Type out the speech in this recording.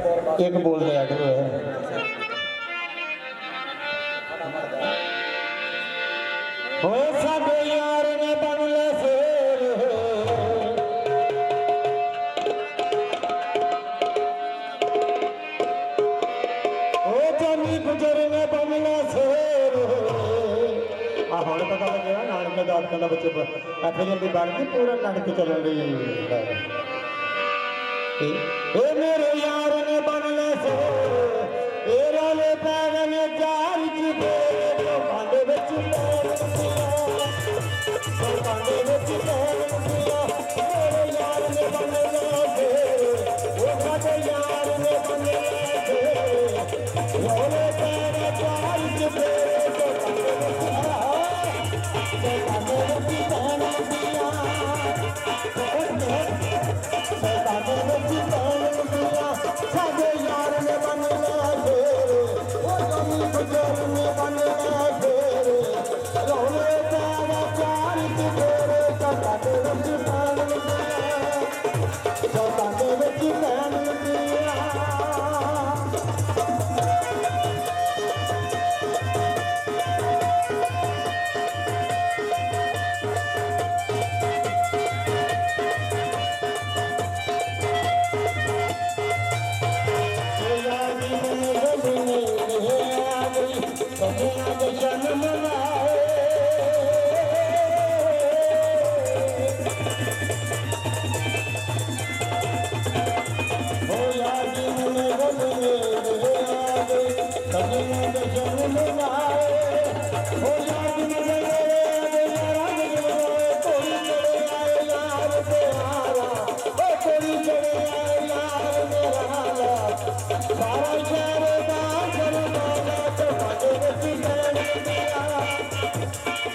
एक बोल दिया करो है हो सब यार ने बन ले शेर ओ जमी गुजर ने बन ले शेर आ हुण पता लगे नानक दाद का बच्चे ऐसे जल्दी बन के पूरा नानक चलन रही ए मेरे यार ने बन ले शेर ए रोले पैगन चार च तो कांडे विच कांडे विच मेरे यार ने बन ले शेर ओ साडे यार ने बन ले शेर रोले पैगन चार च तो कांडे विच बहना दिया साडे यार ने बन ले शेर ओ जमी गुजर ने बन ले शेर रोले पैगन चार च कांडे विच बहना कांडे विच बहना तो